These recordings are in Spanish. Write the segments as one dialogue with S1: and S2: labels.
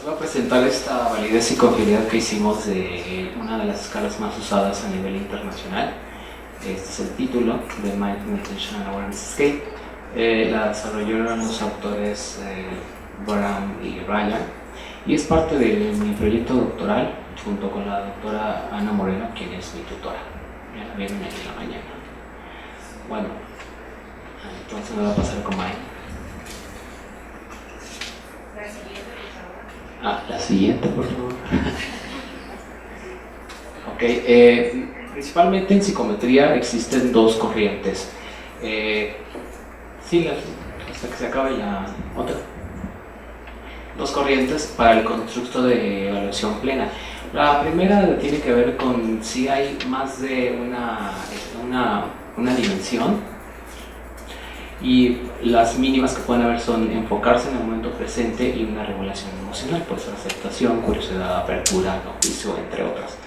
S1: voy a presentar esta validez y confiabilidad que hicimos de una de las escalas más usadas a nivel internacional. Este es el título de Mindful Attention and Awareness Scale. La desarrollaron los autores Brown y Ryan, y es parte de mi proyecto doctoral junto con la doctora Ana Moreno, quien es mi tutora. Ya la vieron ahí en la mañana. Bueno, entonces me va a pasar con Mike. La siguiente, por favor. Ok, principalmente en psicometría existen dos corrientes. Sí, hasta que se acabe la otra. Dos corrientes para el constructo de evaluación plena. La primera tiene que ver con si hay más de una dimensión, y las mínimas que pueden haber son enfocarse en el momento presente y una regulación emocional, pues aceptación, curiosidad, apertura, juicio, entre otras.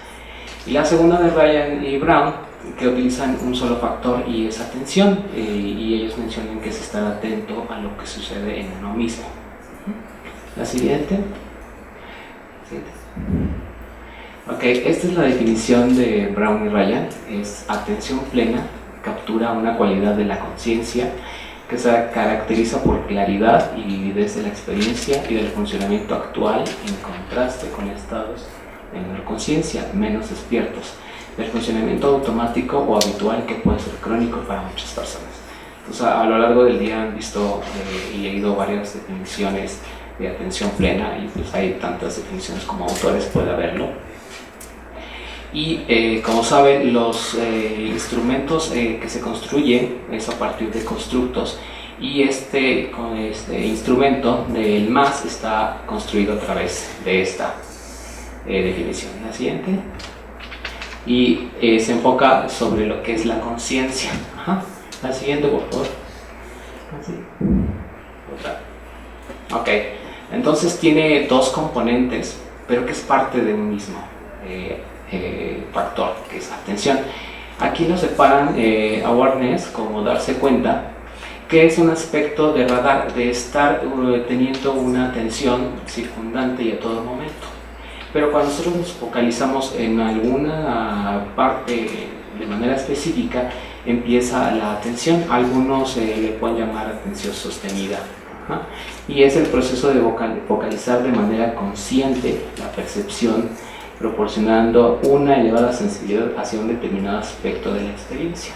S1: Y la segunda de Ryan y Brown, que utilizan un solo factor y es atención, y ellos mencionan que es estar atento a lo que sucede en uno mismo. La siguiente. Ok, esta es la definición de Brown y Ryan. Es atención plena, captura una cualidad de la conciencia que se caracteriza por claridad y vividez de la experiencia y del funcionamiento actual, en contraste con estados de menor conciencia, menos despiertos, del funcionamiento automático o habitual que puede ser crónico para muchas personas. Entonces, a lo largo del día han visto y leído varias definiciones de atención plena, y pues hay tantas definiciones como autores puede haberlo. Y como saben, los instrumentos que se construyen es a partir de constructos, y este instrumento del más está construido a través de esta definición. La siguiente. Y se enfoca sobre lo que es la conciencia. La siguiente, por favor. Así. Otra. Ok, entonces tiene dos componentes, pero que es parte de un mismo factor, que es atención. Aquí lo separan awareness como darse cuenta, que es un aspecto de radar, de estar teniendo una atención circundante y a todo momento. Pero cuando nosotros nos focalizamos en alguna parte de manera específica, empieza la atención. Algunos le pueden llamar atención sostenida. Y es el proceso de focalizar de manera consciente la percepción, proporcionando una elevada sensibilidad hacia un determinado aspecto de la experiencia.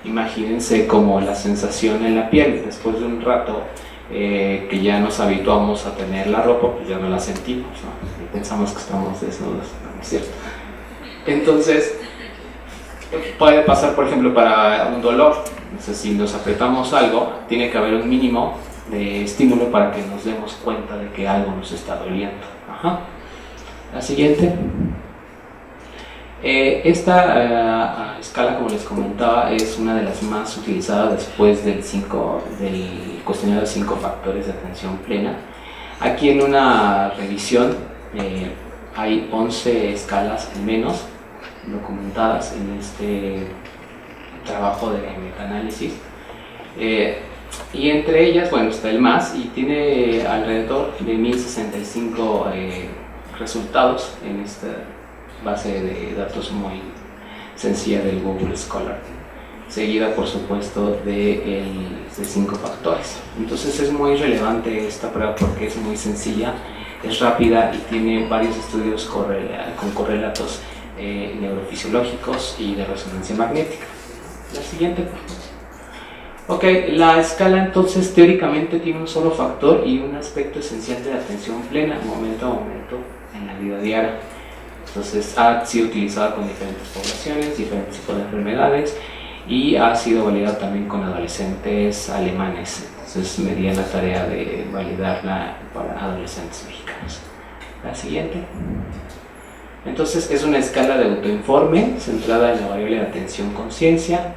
S1: Imagínense como la sensación en la piel. Después de un rato que ya nos habituamos a tener la ropa, pues ya no la sentimos, ¿no? Y pensamos que estamos desnudos, ¿no es cierto? Entonces, puede pasar, por ejemplo, para un dolor. Entonces, si nos apretamos algo, tiene que haber un mínimo de estímulo para que nos demos cuenta de que algo nos está doliendo. La siguiente. Esta escala, como les comentaba, es una de las más utilizadas después del cuestionario de 5 factores de atención plena. Aquí en una revisión hay 11 escalas al menos documentadas en este trabajo de metaanálisis. Y entre ellas, bueno, está el MAS, y tiene alrededor de 1065 resultados en esta base de datos muy sencilla del Google Scholar, seguida por supuesto de 5 factores. Entonces es muy relevante esta prueba porque es muy sencilla, es rápida y tiene varios estudios con correlatos neurofisiológicos y de resonancia magnética. La siguiente, por favor. Ok, la escala entonces teóricamente tiene un solo factor y un aspecto esencial de la atención plena, momento a momento en la vida diaria. Entonces ha sido utilizada con diferentes poblaciones, diferentes tipos de enfermedades, y ha sido validada también con adolescentes alemanes. Entonces me di la tarea de validarla para adolescentes mexicanos. La siguiente. Entonces es una escala de autoinforme centrada en la variable de atención-conciencia.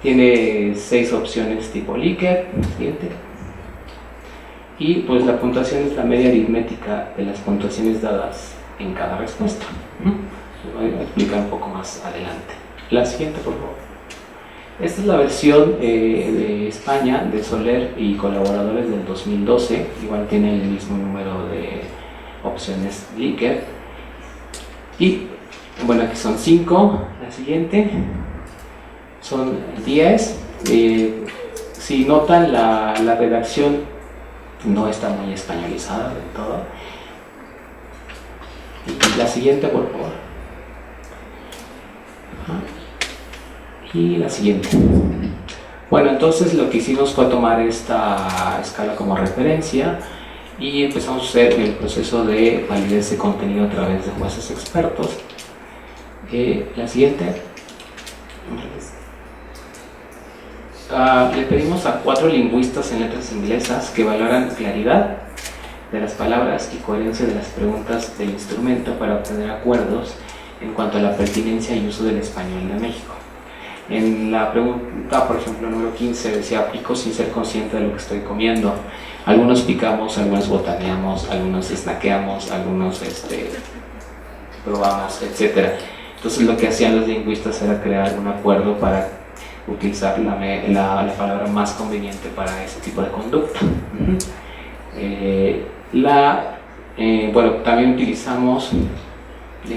S1: Tiene 6 opciones tipo Likert. Siguiente. Y pues la puntuación es la media aritmética de las puntuaciones dadas en cada respuesta. Lo voy a explicar un poco más adelante. La siguiente, por favor. Esta es la versión de España, de Soler y colaboradores del 2012, igual tiene el mismo número de opciones Likert. Y bueno, aquí son 5, la siguiente son 10. Si notan, la redacción no está muy españolizada del todo. Y la siguiente, por favor. Y la siguiente. Bueno, entonces lo que hicimos fue tomar esta escala como referencia y empezamos a hacer el proceso de validez de contenido a través de jueces expertos. La siguiente. Le pedimos a 4 lingüistas en letras inglesas que valoran claridad de las palabras y coherencia de las preguntas del instrumento para obtener acuerdos en cuanto a la pertinencia y uso del español de México. En la pregunta, por ejemplo, número 15, decía: pico sin ser consciente de lo que estoy comiendo. Algunos picamos, algunos botaneamos, algunos snackeamos, algunos probamos, etc. Entonces lo que hacían los lingüistas era crear un acuerdo para utilizar la palabra más conveniente para ese tipo de conducta. Bueno, también utilizamos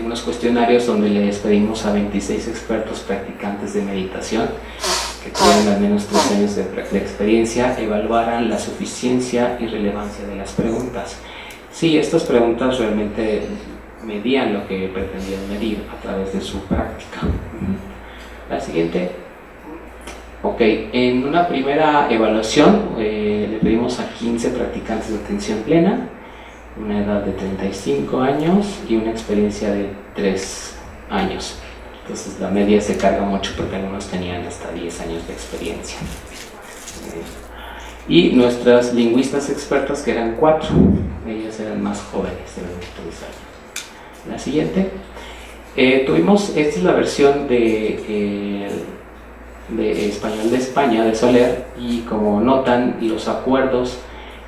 S1: unos cuestionarios donde les pedimos a 26 expertos practicantes de meditación que tienen al menos 3 años de experiencia evaluaran la suficiencia y relevancia de las preguntas. Sí, estas preguntas realmente medían lo que pretendían medir a través de su práctica. La siguiente. Ok, en una primera evaluación le pedimos a 15 practicantes de atención plena, una edad de 35 años y una experiencia de 3 años. Entonces la media se carga mucho porque algunos tenían hasta 10 años de experiencia. Y nuestras lingüistas expertas, que eran 4, ellas eran más jóvenes, de 23 años. La siguiente. Esta es la versión de Español de España, de Soler, y como notan, los acuerdos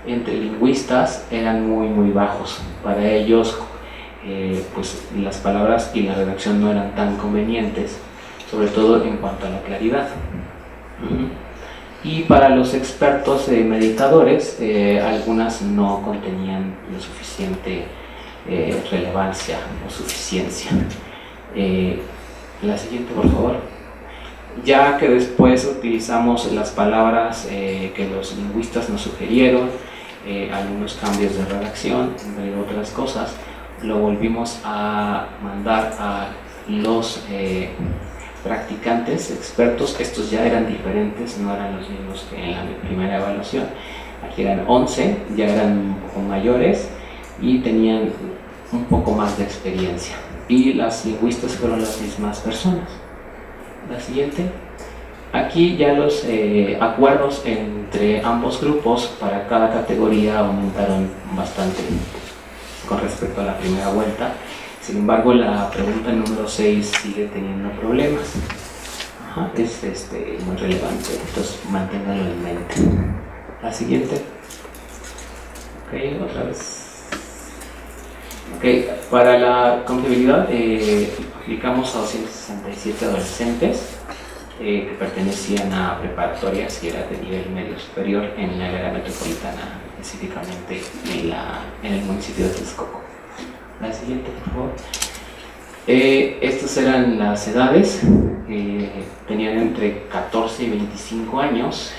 S1: entre lingüistas eran muy bajos. Para ellos, pues las palabras y la redacción no eran tan convenientes, sobre todo en cuanto a la claridad. Y para los expertos meditadores, algunas no contenían lo suficiente relevancia o suficiencia. La siguiente, por favor. Ya que después utilizamos las palabras que los lingüistas nos sugirieron, algunos cambios de redacción, entre otras cosas, lo volvimos a mandar a los practicantes, expertos. Estos ya eran diferentes, no eran los mismos que en la primera evaluación. Aquí eran 11, ya eran un poco mayores y tenían un poco más de experiencia. Y las lingüistas fueron las mismas personas. La siguiente. Aquí ya los acuerdos entre ambos grupos para cada categoría aumentaron bastante con respecto a la primera vuelta. Sin embargo, la pregunta número 6 sigue teniendo problemas. Es muy relevante, entonces manténganlo en mente. La siguiente. Ok, otra vez. Ok, para la confiabilidad aplicamos a 267 adolescentes que pertenecían a preparatorias y era de nivel medio superior en el área metropolitana, específicamente en el municipio de Texcoco. La siguiente, por favor. Estas eran las edades, tenían entre 14 y 25 años,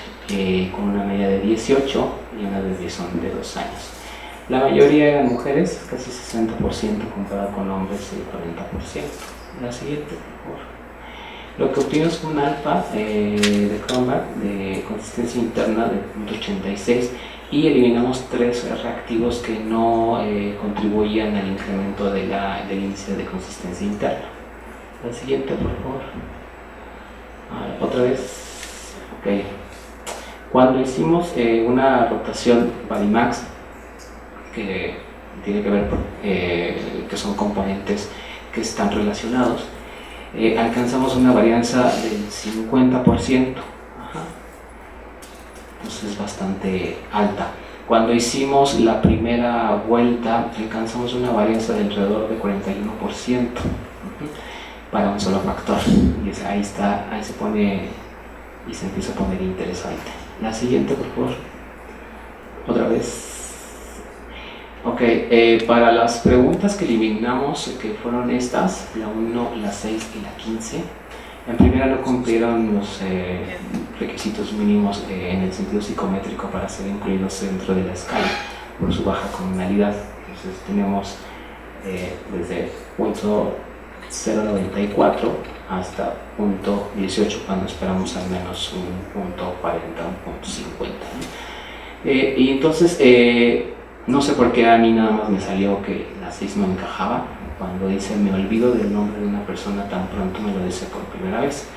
S1: con una media de 18 y una desviación de 2 años. La mayoría eran mujeres, casi 60% comparado con hombres, el 40%. La siguiente, por favor. Lo que obtuvimos fue un alfa de Cronbach de consistencia interna de 0.86 y eliminamos 3 reactivos que no contribuían al incremento del índice de consistencia interna. La siguiente, por favor. Otra vez. Ok. Cuando hicimos una rotación Varimax, que tiene que ver que son componentes que están relacionados, alcanzamos una varianza del 50%. Entonces es bastante alta. Cuando hicimos la primera vuelta alcanzamos una varianza de alrededor de 41% para un solo factor. Y ahí se pone y se empieza a poner interesante. La siguiente, por favor. Otra vez. Ok, para las preguntas que eliminamos, que fueron estas, la 1, la 6 y la 15, en primera no cumplieron los requisitos mínimos en el sentido psicométrico para ser incluidos dentro de la escala por su baja comunalidad. Entonces tenemos desde punto 0.94 hasta punto 18 cuando esperamos al menos un punto 40, un punto 50. Y entonces no sé por qué a mí nada más me salió que la 6 no encajaba. Cuando dice me olvido del nombre de una persona tan pronto me lo dice por primera vez,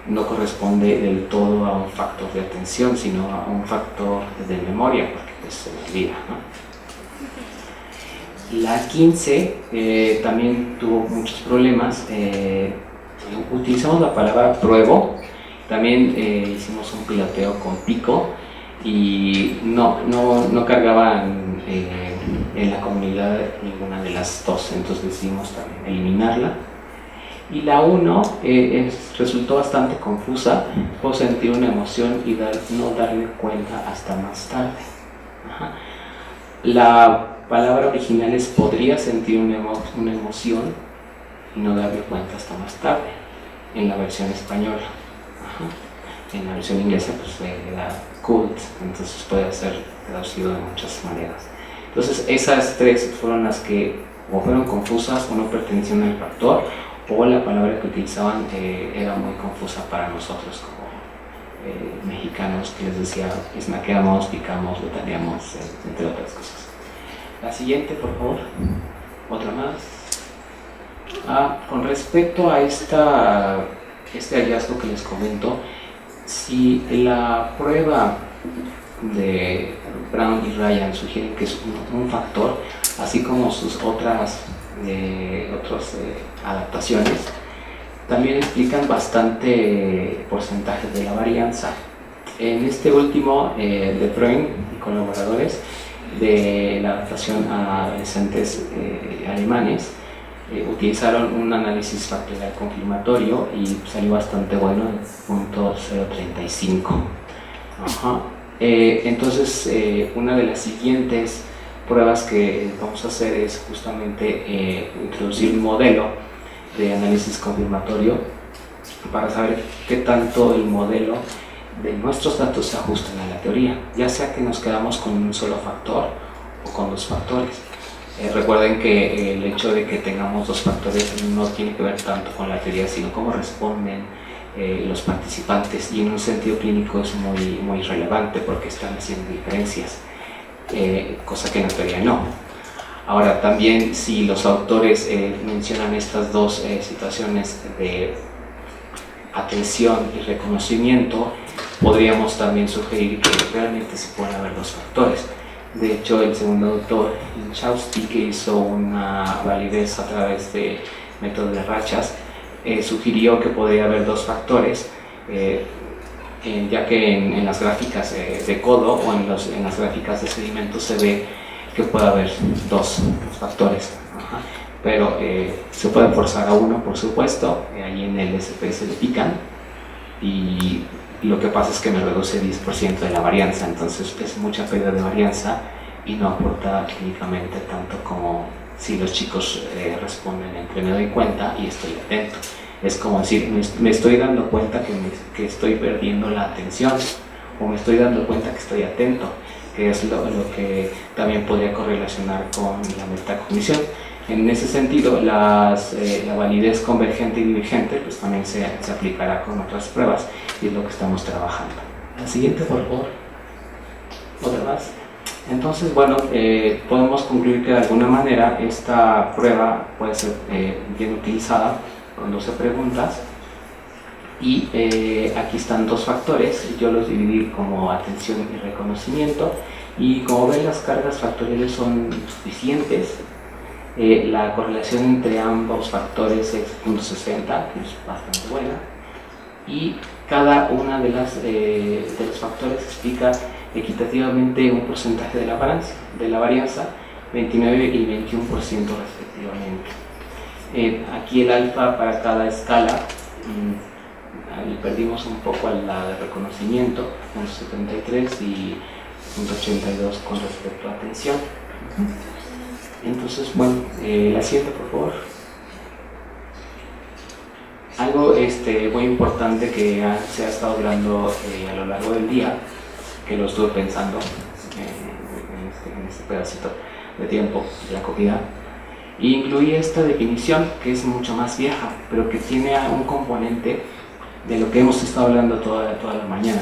S1: no corresponde del todo a un factor de atención, sino a un factor de memoria, porque pues se me olvida, ¿no? La 15 también tuvo muchos problemas. Utilizamos la palabra pruebo, también hicimos un piloteo con pico y no cargaban en la comunidad ninguna de las dos, entonces decidimos también eliminarla. Y la 1 resultó bastante confusa, puedo sentir una emoción y no darme cuenta hasta más tarde. Ajá. La palabra original es podría sentir una emoción y no darme cuenta hasta más tarde, en la versión española. Ajá. En la versión inglesa pues era could, entonces puede ser traducido de muchas maneras. Entonces esas tres fueron las que o fueron confusas o no pertenecían al factor, o la palabra que utilizaban era muy confusa para nosotros como mexicanos, que les decía snaqueamos, picamos, botaneamos, entre otras cosas. La siguiente, por favor. Otra más. Con respecto a este hallazgo que les comento, si la prueba de Brown y Ryan sugieren que es un factor, así como sus otras adaptaciones, también explican bastante porcentajes de la varianza. En este último, de Freund y colaboradores, de la adaptación a adolescentes alemanes, utilizaron un análisis factorial confirmatorio y salió bastante bueno, en punto 0.35. Ajá. Entonces, una de las siguientes pruebas que vamos a hacer es justamente introducir un modelo de análisis confirmatorio para saber qué tanto el modelo de nuestros datos se ajustan a la teoría, ya sea que nos quedamos con un solo factor o con dos factores. Recuerden que el hecho de que tengamos dos factores no tiene que ver tanto con la teoría, sino cómo responden los participantes, y en un sentido clínico es muy relevante porque están haciendo diferencias, cosa que en la teoría no. Ahora también, si los autores mencionan estas dos situaciones de atención y reconocimiento, podríamos también sugerir que realmente se pueden haber dos factores. De hecho, el segundo autor, Inchausti, que hizo una validez a través de método de rachas, sugirió que podría haber dos factores, ya que en las gráficas de codo o en las gráficas de sedimentos se ve que puede haber dos factores. Ajá. Pero se puede forzar a uno, por supuesto, ahí en el SPS le pican, y lo que pasa es que me reduce 10% de la varianza, entonces es mucha pérdida de varianza y no aporta clínicamente tanto como si los chicos responden entre me doy cuenta y estoy atento. Es como decir, me estoy dando cuenta que estoy perdiendo la atención, o me estoy dando cuenta que estoy atento, que es lo que también podría correlacionar con la metacognición. En ese sentido, la validez convergente y divergente pues también se aplicará con otras pruebas, y es lo que estamos trabajando. La siguiente, por favor. Otra más. Entonces, bueno, podemos concluir que de alguna manera esta prueba puede ser bien utilizada con 12 preguntas, y aquí están dos factores. Yo los dividí como atención y reconocimiento, y como ven, las cargas factoriales son suficientes. La correlación entre ambos factores es 0.60, que es bastante buena, y cada una de los factores explica equitativamente un porcentaje de la varianza, 29 y 21% respectivamente. Aquí el alfa para cada escala, ahí perdimos cambiamos un poco a la de reconocimiento, punto 73 y punto 82 con respecto a atención. Entonces, bueno, la siguiente, por favor. Algo muy importante que se ha estado hablando a lo largo del día, que lo estuve pensando en este pedacito de tiempo de la comida, y incluí esta definición que es mucho más vieja, pero que tiene un componente de lo que hemos estado hablando toda la mañana,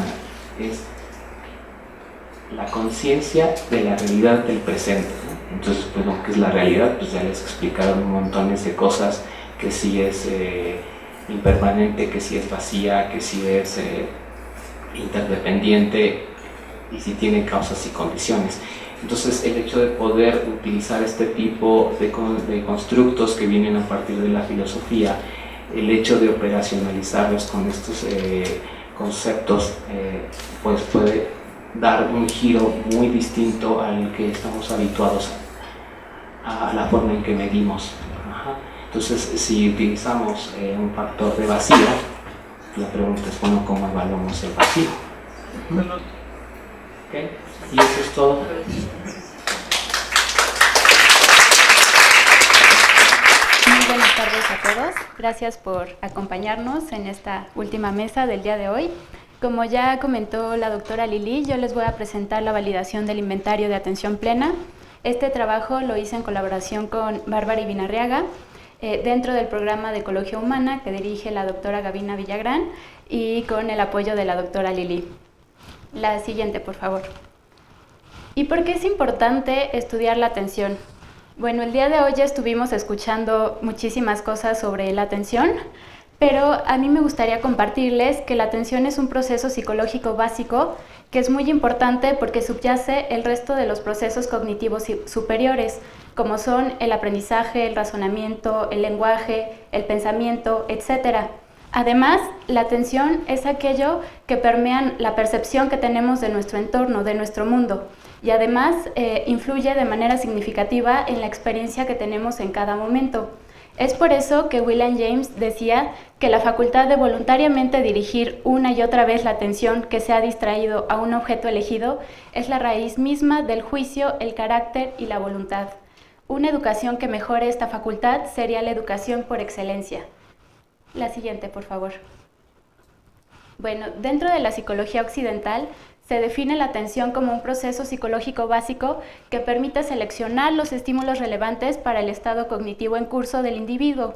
S1: es la conciencia de la realidad del presente, ¿no? Entonces, pues, ¿qué es la realidad? Pues ya les explicaron montones de cosas, que sí es impermanente, que sí es vacía, que sí es interdependiente y sí tiene causas y condiciones. Entonces, el hecho de poder utilizar este tipo de constructos que vienen a partir de la filosofía, el hecho de operacionalizarlos con estos conceptos, pues puede dar un giro muy distinto al que estamos habituados a la forma en que medimos. Entonces, si utilizamos un factor de vacío, la pregunta es, bueno, ¿cómo evaluamos el vacío? ¿Okay? Y eso es todo.
S2: Muy buenas tardes a todos. Gracias por acompañarnos en esta última mesa del día de hoy. Como ya comentó la doctora Lili, yo les voy a presentar la validación del inventario de atención plena. Este trabajo lo hice en colaboración con Bárbara Ibinarriaga, dentro del programa de Ecología Humana que dirige la doctora Gabina Villagrán y con el apoyo de la doctora Lili. La siguiente, por favor. ¿Y por qué es importante estudiar la atención? Bueno, el día de hoy ya estuvimos escuchando muchísimas cosas sobre la atención, pero a mí me gustaría compartirles que la atención es un proceso psicológico básico que es muy importante porque subyace el resto de los procesos cognitivos superiores, como son el aprendizaje, el razonamiento, el lenguaje, el pensamiento, etc. Además, la atención es aquello que permea la percepción que tenemos de nuestro entorno, de nuestro mundo, y además influye de manera significativa en la experiencia que tenemos en cada momento. Es por eso que William James decía que la facultad de voluntariamente dirigir una y otra vez la atención que se ha distraído a un objeto elegido es la raíz misma del juicio, el carácter y la voluntad. Una educación que mejore esta facultad sería la educación por excelencia. La siguiente, por favor. Bueno, dentro de la psicología occidental se define la atención como un proceso psicológico básico que permite seleccionar los estímulos relevantes para el estado cognitivo en curso del individuo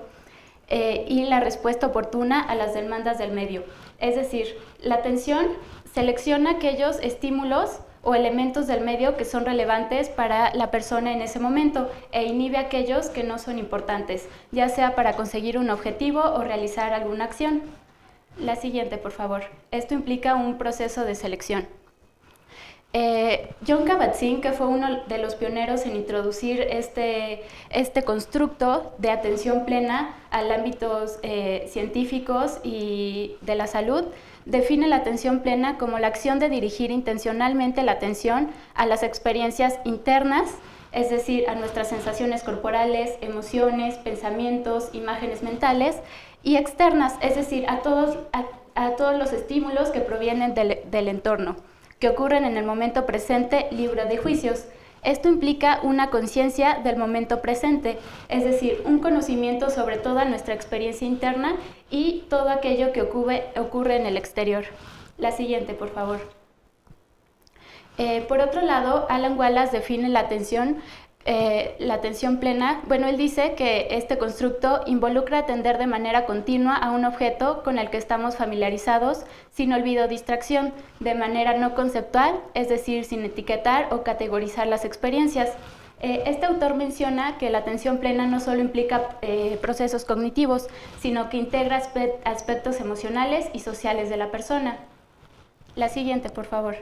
S2: y la respuesta oportuna a las demandas del medio. Es decir, la atención selecciona aquellos estímulos o elementos del medio que son relevantes para la persona en ese momento e inhibe aquellos que no son importantes, ya sea para conseguir un objetivo o realizar alguna acción. La siguiente, por favor. Esto implica un proceso de selección. Jon Kabat-Zinn, que fue uno de los pioneros en introducir este constructo de atención plena a ámbitos científicos y de la salud, define la atención plena como la acción de dirigir intencionalmente la atención a las experiencias internas, es decir, a nuestras sensaciones corporales, emociones, pensamientos, imágenes mentales, y externas, es decir, a todos los estímulos que provienen del entorno, que ocurren en el momento presente libre de juicios. Esto implica una conciencia del momento presente, es decir, un conocimiento sobre toda nuestra experiencia interna y todo aquello que ocurre en el exterior. La siguiente, por favor. Por otro lado, Alan Wallace define la atención plena. Bueno, él dice que este constructo involucra atender de manera continua a un objeto con el que estamos familiarizados, sin olvido o distracción, de manera no conceptual, es decir, sin etiquetar o categorizar las experiencias. Este autor menciona que la atención plena no solo implica procesos cognitivos, sino que integra aspectos emocionales y sociales de la persona. La siguiente, por favor.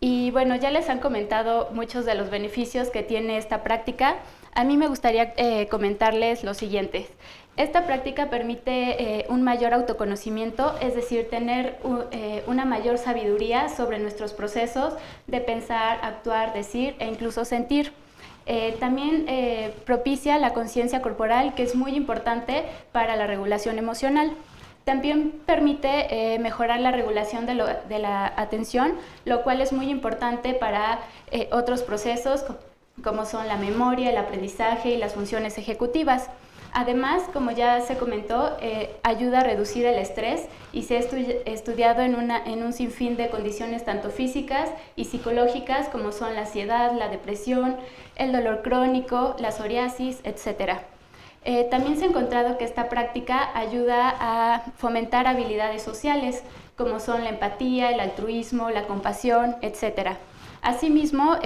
S2: Y bueno, ya les han comentado muchos de los beneficios que tiene esta práctica. A mí me gustaría comentarles lo siguiente. Esta práctica permite un mayor autoconocimiento, es decir, tener una mayor sabiduría sobre nuestros procesos de pensar, actuar, decir e incluso sentir. También propicia la conciencia corporal, que es muy importante para la regulación emocional. También permite mejorar la regulación de la atención, lo cual es muy importante para otros procesos como son la memoria, el aprendizaje y las funciones ejecutivas. Además, como ya se comentó, ayuda a reducir el estrés y se ha estudiado en un sinfín de condiciones tanto físicas y psicológicas como son la ansiedad, la depresión, el dolor crónico, la psoriasis, etc. También se ha encontrado que esta práctica ayuda a fomentar habilidades sociales como son la empatía, el altruismo, la compasión, etc. Asimismo,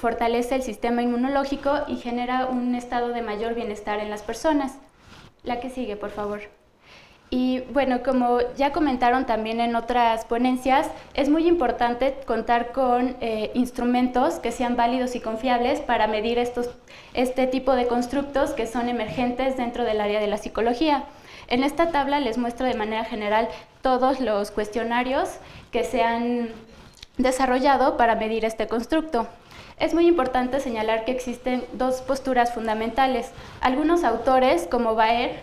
S2: fortalece el sistema inmunológico y genera un estado de mayor bienestar en las personas. La que sigue, por favor. Y bueno, como ya comentaron también en otras ponencias, es muy importante contar con instrumentos que sean válidos y confiables para medir este tipo de constructos que son emergentes dentro del área de la psicología. En esta tabla les muestro de manera general todos los cuestionarios que se han desarrollado para medir este constructo. Es muy importante señalar que existen dos posturas fundamentales. Algunos autores, como Baer,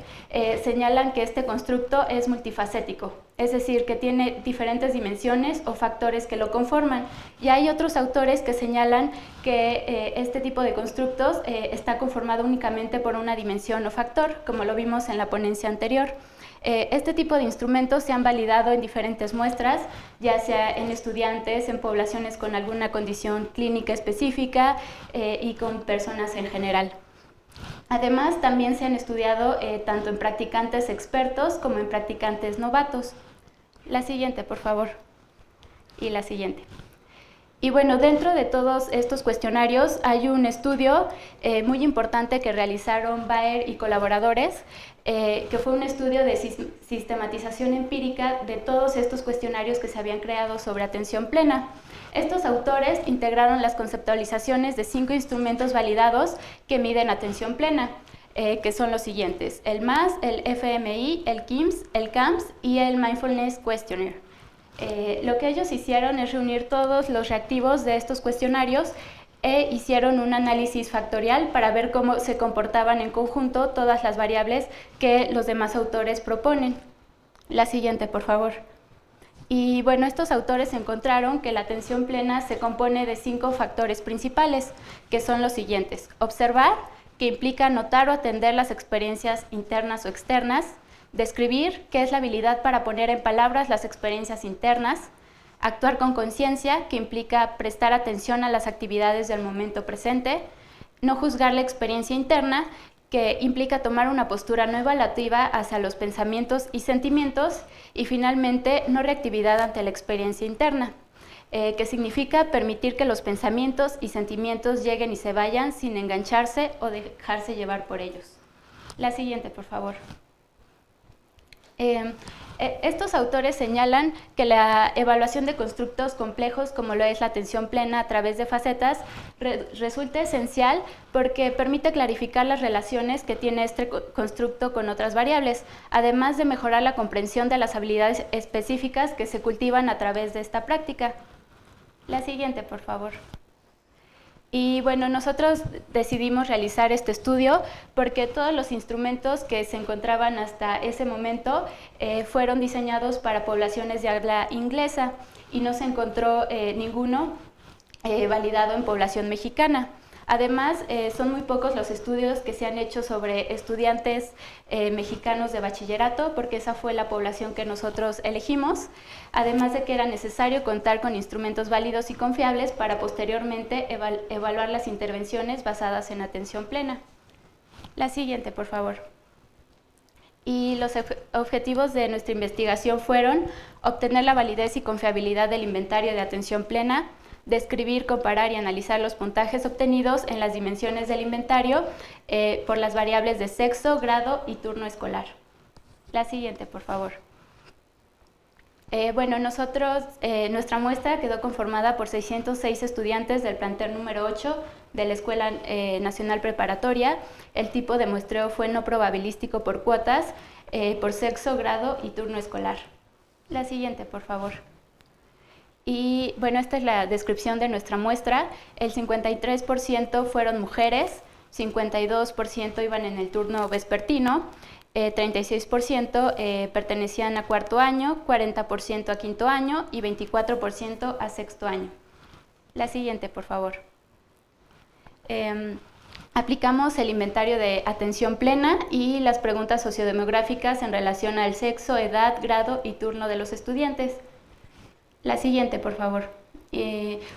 S2: señalan que este constructo es multifacético, es decir, que tiene diferentes dimensiones o factores que lo conforman. Y hay otros autores que señalan que este tipo de constructos está conformado únicamente por una dimensión o factor, como lo vimos en la ponencia anterior. Este tipo de instrumentos se han validado en diferentes muestras, ya sea en estudiantes, en poblaciones con alguna condición clínica específica y con personas en general. Además, también se han estudiado tanto en practicantes expertos como en practicantes novatos. La siguiente, por favor. Y la siguiente. Y bueno, dentro de todos estos cuestionarios hay un estudio muy importante que realizaron Baer y colaboradores, que fue un estudio de sistematización empírica de todos estos cuestionarios que se habían creado sobre atención plena. Estos autores integraron las conceptualizaciones de 5 instrumentos validados que miden atención plena, que son los siguientes: el MAS, el FMI, el KIMS, el CAMS y el Mindfulness Questionnaire. Lo que ellos hicieron es reunir todos los reactivos de estos cuestionarios e hicieron un análisis factorial para ver cómo se comportaban en conjunto todas las variables que los demás autores proponen. La siguiente, por favor. Y bueno, estos autores encontraron que la atención plena se compone de 5 factores principales, que son los siguientes: observar, que implica notar o atender las experiencias internas o externas; describir, que es la habilidad para poner en palabras las experiencias internas; actuar con conciencia, que implica prestar atención a las actividades del momento presente; no juzgar la experiencia interna, que implica tomar una postura no evaluativa hacia los pensamientos y sentimientos; y finalmente, no reactividad ante la experiencia interna, que significa permitir que los pensamientos y sentimientos lleguen y se vayan sin engancharse o dejarse llevar por ellos. La siguiente, por favor. Estos autores señalan que la evaluación de constructos complejos, como lo es la atención plena a través de facetas, resulta esencial porque permite clarificar las relaciones que tiene este constructo con otras variables, además de mejorar la comprensión de las habilidades específicas que se cultivan a través de esta práctica. La siguiente, por favor. Y bueno, nosotros decidimos realizar este estudio porque todos los instrumentos que se encontraban hasta ese momento fueron diseñados para poblaciones de habla inglesa y no se encontró ninguno validado en población mexicana. Además, son muy pocos los estudios que se han hecho sobre estudiantes mexicanos de bachillerato, porque esa fue la población que nosotros elegimos, además de que era necesario contar con instrumentos válidos y confiables para posteriormente evaluar las intervenciones basadas en atención plena. La siguiente, por favor. Y los objetivos de nuestra investigación fueron obtener la validez y confiabilidad del inventario de atención plena, describir, comparar y analizar los puntajes obtenidos en las dimensiones del inventario por las variables de sexo, grado y turno escolar. La siguiente, por favor. Bueno, nuestra muestra quedó conformada por 606 estudiantes del plantel número 8 de la Escuela Nacional Preparatoria. El tipo de muestreo fue no probabilístico por cuotas, por sexo, grado y turno escolar. La siguiente, por favor. Y bueno, esta es la descripción de nuestra muestra. El 53% fueron mujeres, 52% iban en el turno vespertino 36% pertenecían a cuarto año, 40% a quinto año y 24% a sexto año. La siguiente, por favor. Aplicamos el inventario de atención plena y las preguntas sociodemográficas en relación al sexo, edad, grado y turno de los estudiantes. La siguiente, por favor.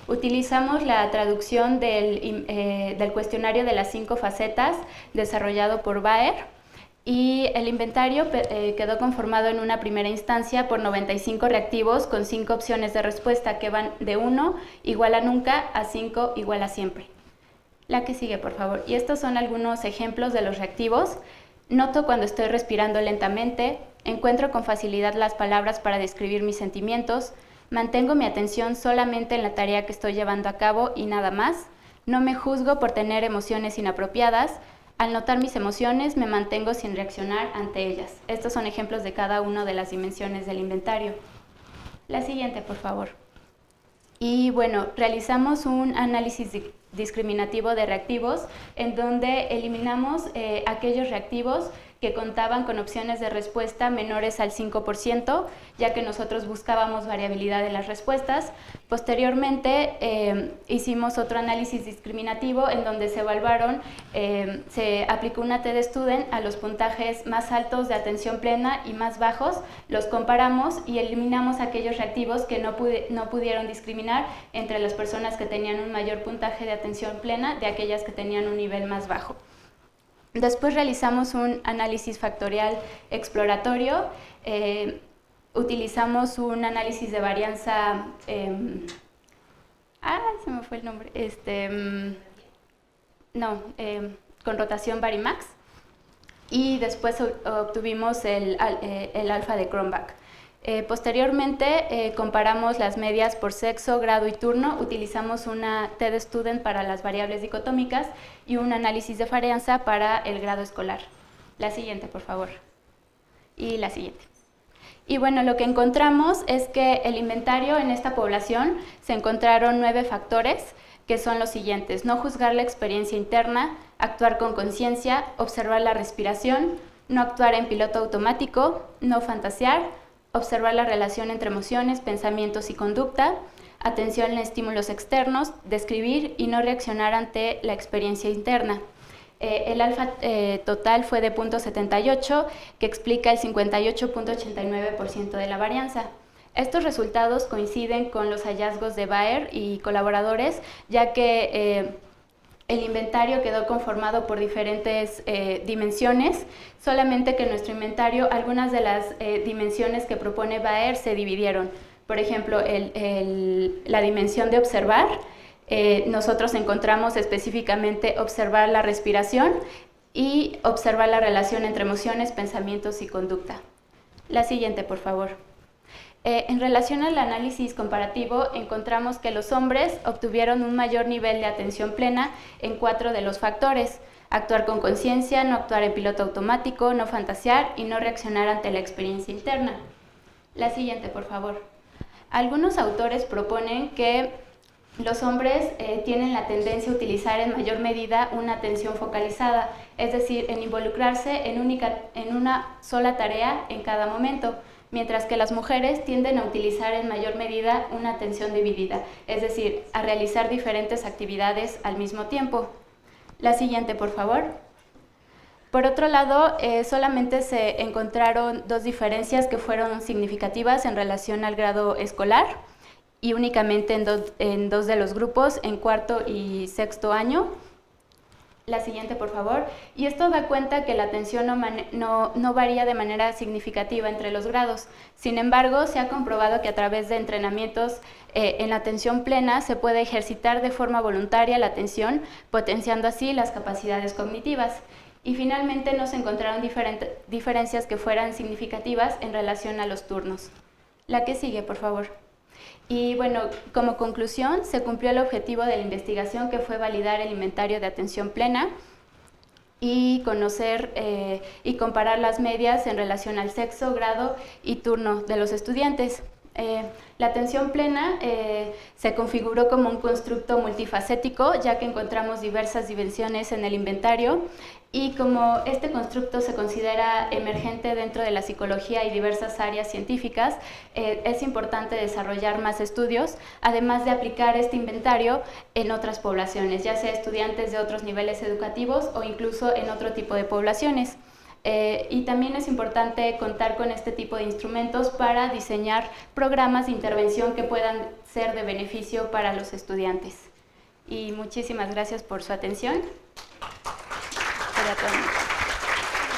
S2: Utilizamos la traducción del cuestionario de las 5 facetas desarrollado por Baer, y el inventario quedó conformado en una primera instancia por 95 reactivos con 5 opciones de respuesta que van de 1 igual a nunca a 5 igual a siempre. La que sigue, por favor. Y estos son algunos ejemplos de los reactivos. Noto cuando estoy respirando lentamente, encuentro con facilidad las palabras para describir mis sentimientos, mantengo mi atención solamente en la tarea que estoy llevando a cabo y nada más, no me juzgo por tener emociones inapropiadas, al notar mis emociones me mantengo sin reaccionar ante ellas. Estos son ejemplos de cada una de las dimensiones del inventario. La siguiente, por favor. Y bueno, realizamos un análisis discriminativo de reactivos en donde eliminamos aquellos reactivos que contaban con opciones de respuesta menores al 5%, ya que nosotros buscábamos variabilidad en las respuestas. Posteriormente hicimos otro análisis discriminativo en donde se evaluaron, se aplicó una T de Student a los puntajes más altos de atención plena y más bajos, los comparamos y eliminamos aquellos reactivos que no pudieron discriminar entre las personas que tenían un mayor puntaje de atención plena de aquellas que tenían un nivel más bajo. Después realizamos un análisis factorial exploratorio, utilizamos un análisis de varianza, se me fue el nombre, con rotación Varimax, y después obtuvimos el alfa de Cronbach. Posteriormente comparamos las medias por sexo, grado y turno, utilizamos una T de Student para las variables dicotómicas y un análisis de varianza para el grado escolar. La siguiente, por favor. Y la siguiente. Y bueno, lo que encontramos es que el inventario en esta población se encontraron 9 factores, que son los siguientes: no juzgar la experiencia interna, actuar con conciencia, observar la respiración, no actuar en piloto automático, no fantasear, observar la relación entre emociones, pensamientos y conducta, atención a estímulos externos, describir y no reaccionar ante la experiencia interna. El alfa total fue de 0.78, que explica el 58.89% de la varianza. Estos resultados coinciden con los hallazgos de Baer y colaboradores, ya que el inventario quedó conformado por diferentes dimensiones, solamente que en nuestro inventario algunas de las dimensiones que propone Baer se dividieron. Por ejemplo, la dimensión de observar, nosotros encontramos específicamente observar la respiración y observar la relación entre emociones, pensamientos y conducta. La siguiente, por favor. En relación al análisis comparativo, encontramos que los hombres obtuvieron un mayor nivel de atención plena en 4 de los factores: actuar con conciencia, no actuar en piloto automático, no fantasear y no reaccionar ante la experiencia interna. La siguiente, por favor. Algunos autores proponen que los hombres tienen la tendencia a utilizar en mayor medida una atención focalizada, es decir, en involucrarse en una sola tarea en cada momento, mientras que las mujeres tienden a utilizar en mayor medida una atención dividida, es decir, a realizar diferentes actividades al mismo tiempo. La siguiente, por favor. Por otro lado, solamente se encontraron 2 diferencias que fueron significativas en relación al grado escolar, y únicamente en dos de los grupos, en cuarto y sexto año. La siguiente, por favor. Y esto da cuenta que la atención no varía de manera significativa entre los grados. Sin embargo, se ha comprobado que a través de entrenamientos en la atención plena se puede ejercitar de forma voluntaria la atención, potenciando así las capacidades cognitivas. Y finalmente no se encontraron diferencias que fueran significativas en relación a los turnos. La que sigue, por favor. Y bueno, como conclusión, se cumplió el objetivo de la investigación, que fue validar el inventario de atención plena y conocer y comparar las medias en relación al sexo, grado y turno de los estudiantes. La atención plena se configuró como un constructo multifacético, ya que encontramos diversas dimensiones en el inventario, y como este constructo se considera emergente dentro de la psicología y diversas áreas científicas, es importante desarrollar más estudios, además de aplicar este inventario en otras poblaciones, ya sea estudiantes de otros niveles educativos o incluso en otro tipo de poblaciones. Y también es importante contar con este tipo de instrumentos para diseñar programas de intervención que puedan ser de beneficio para los estudiantes. Y muchísimas gracias por su atención.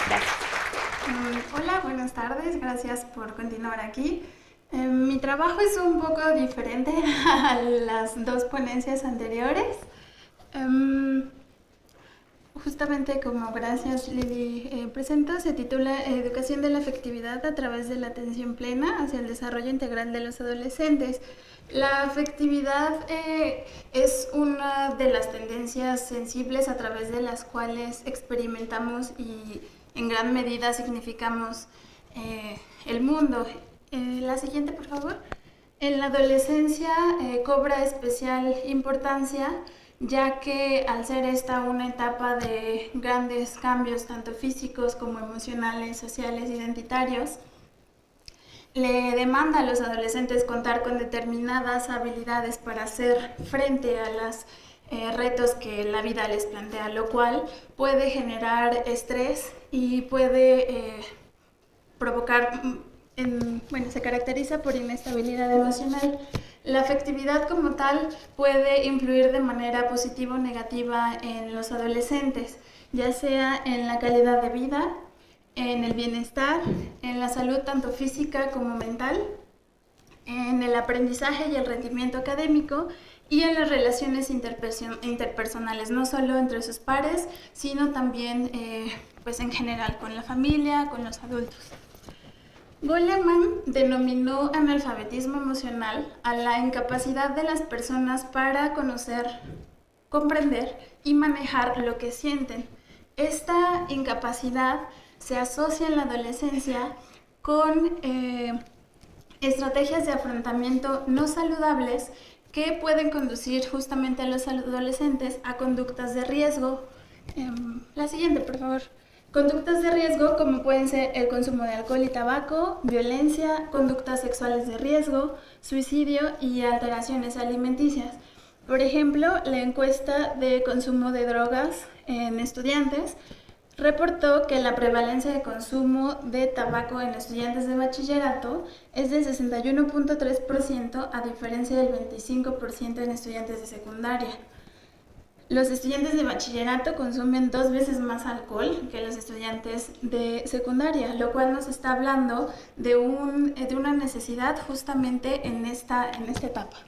S2: Gracias.
S3: Hola, buenas tardes. Gracias por continuar aquí. Mi trabajo es un poco diferente a las dos ponencias anteriores. Justamente como gracias Lili presentó, se titula Educación de la afectividad a través de la atención plena hacia el desarrollo integral de los adolescentes. La afectividad es una de las tendencias sensibles a través de las cuales experimentamos y en gran medida significamos el mundo. La siguiente, por favor. En la adolescencia cobra especial importancia, ya que al ser esta una etapa de grandes cambios, tanto físicos como emocionales, sociales, identitarios, le demanda a los adolescentes contar con determinadas habilidades para hacer frente a los retos que la vida les plantea, lo cual puede generar estrés y puede provocar, se caracteriza por inestabilidad emocional. La afectividad como tal puede influir de manera positiva o negativa en los adolescentes, ya sea en la calidad de vida, en el bienestar, en la salud tanto física como mental, en el aprendizaje y el rendimiento académico y en las relaciones interpersonales, no solo entre sus pares, sino también en general con la familia, con los adultos. Goleman denominó analfabetismo emocional a la incapacidad de las personas para conocer, comprender y manejar lo que sienten. Esta incapacidad se asocia en la adolescencia con estrategias de afrontamiento no saludables que pueden conducir justamente a los adolescentes a conductas de riesgo. La siguiente, por favor. Conductas de riesgo como pueden ser el consumo de alcohol y tabaco, violencia, conductas sexuales de riesgo, suicidio y alteraciones alimenticias. Por ejemplo, la encuesta de consumo de drogas en estudiantes reportó que la prevalencia de consumo de tabaco en estudiantes de bachillerato es del 61.3% a diferencia del 25% en estudiantes de secundaria. Los estudiantes de bachillerato consumen 2 veces más alcohol que los estudiantes de secundaria, lo cual nos está hablando de una necesidad justamente en esta etapa.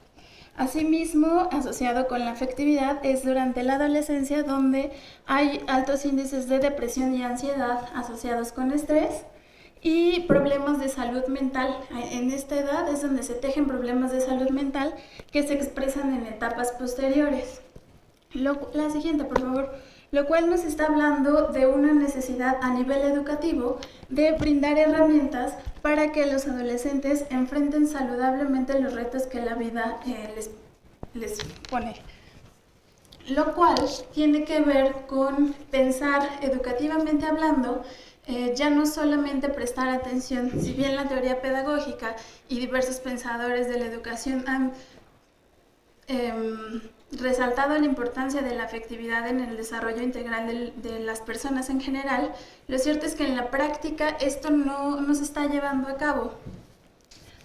S3: Asimismo, asociado con la afectividad, es durante la adolescencia donde hay altos índices de depresión y ansiedad asociados con estrés y problemas de salud mental. En esta edad es donde se tejen problemas de salud mental que se expresan en etapas posteriores. La siguiente, por favor. Lo cual nos está hablando de una necesidad a nivel educativo de brindar herramientas para que los adolescentes enfrenten saludablemente los retos que la vida les pone. Lo cual tiene que ver con pensar educativamente hablando, ya no solamente prestar atención, si bien la teoría pedagógica y diversos pensadores de la educación han resaltado la importancia de la afectividad en el desarrollo integral de las personas en general, lo cierto es que en la práctica esto no se está llevando a cabo,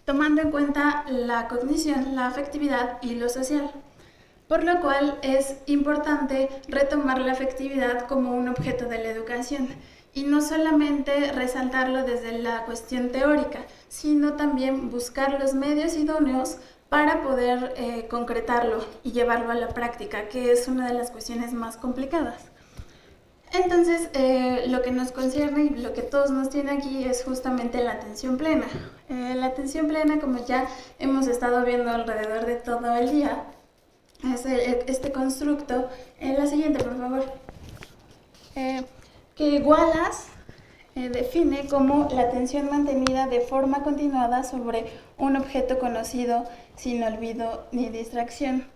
S3: tomando en cuenta la cognición, la afectividad y lo social. Por lo cual es importante retomar la afectividad como un objeto de la educación y no solamente resaltarlo desde la cuestión teórica, sino también buscar los medios idóneos para poder concretarlo y llevarlo a la práctica, que es una de las cuestiones más complicadas. Entonces, lo que nos concierne y lo que todos nos tiene aquí es justamente la atención plena. La atención plena, como ya hemos estado viendo alrededor de todo el día, es este constructo. La siguiente, por favor. Que Wallace define como la atención mantenida de forma continuada sobre un objeto conocido sin olvido ni distracción.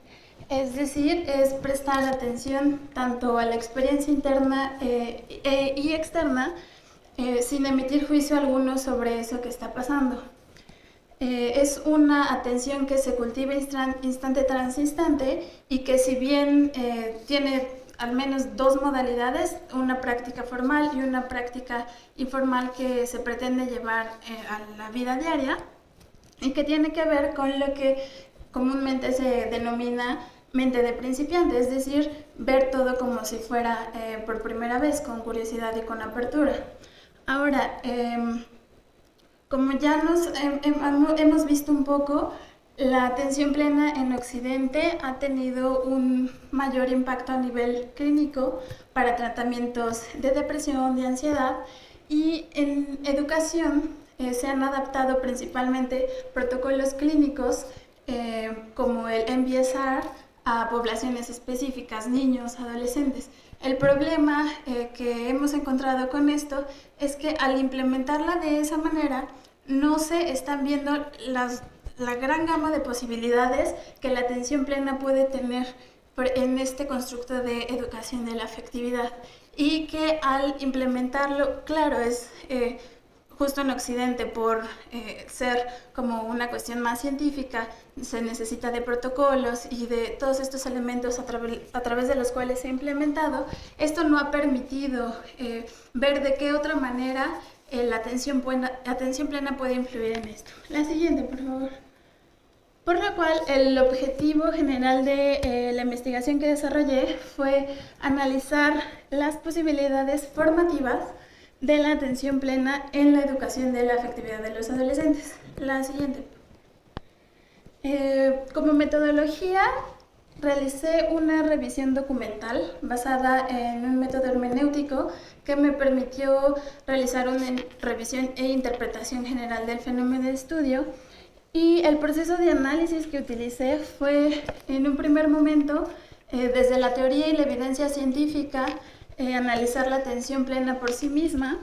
S3: Es decir, es prestar atención tanto a la experiencia interna y externa sin emitir juicio alguno sobre eso que está pasando. Es una atención que se cultiva instante tras instante y que, si bien tiene al menos dos modalidades, una práctica formal y una práctica informal que se pretende llevar a la vida diaria, y que tiene que ver con lo que comúnmente se denomina mente de principiante, es decir, ver todo como si fuera por primera vez, con curiosidad y con apertura. Ahora, como ya hemos visto un poco, la atención plena en Occidente ha tenido un mayor impacto a nivel clínico para tratamientos de depresión, de ansiedad, y en educación se han adaptado principalmente protocolos clínicos como el MBSR a poblaciones específicas, niños, adolescentes. El problema que hemos encontrado con esto es que al implementarla de esa manera no se están viendo la gran gama de posibilidades que la atención plena puede tener en este constructo de educación de la afectividad, y que al implementarlo, claro, es justo en Occidente, por ser como una cuestión más científica, se necesita de protocolos y de todos estos elementos a través de los cuales se ha implementado. Esto no ha permitido ver de qué otra manera la atención plena puede influir en esto. La siguiente, por favor. Por lo cual, el objetivo general de la investigación que desarrollé fue analizar las posibilidades formativas de la atención plena en la educación de la afectividad de los adolescentes. La siguiente. Como metodología, realicé una revisión documental basada en un método hermenéutico que me permitió realizar una revisión e interpretación general del fenómeno de estudio. Y el proceso de análisis que utilicé fue, en un primer momento, desde la teoría y la evidencia científica, analizar la atención plena por sí misma,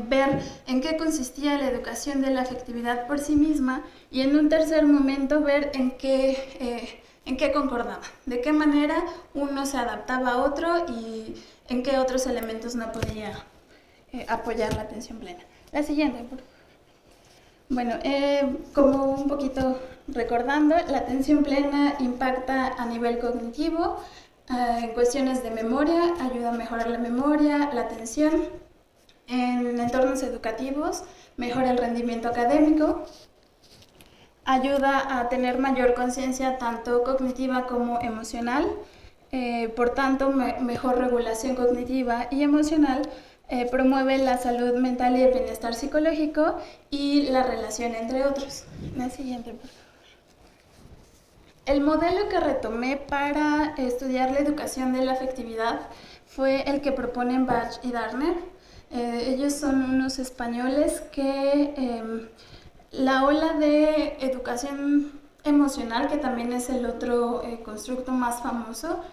S3: ver en qué consistía la educación de la afectividad por sí misma, y en un tercer momento ver en qué concordaba, de qué manera uno se adaptaba a otro y en qué otros elementos no podía apoyar la atención plena. La siguiente, por favor. Bueno, como un poquito recordando, la atención plena impacta a nivel cognitivo, en cuestiones de memoria, ayuda a mejorar la memoria, la atención. En entornos educativos, mejora el rendimiento académico, ayuda a tener mayor conciencia tanto cognitiva como emocional, por tanto, mejor regulación cognitiva y emocional. Promueve la salud mental y el bienestar psicológico y la relación entre otros. La siguiente, por favor. El modelo que retomé para estudiar la educación de la afectividad fue el que proponen Bach y Darner. Ellos son unos españoles que la ola de educación emocional, que también es el otro constructo más famoso,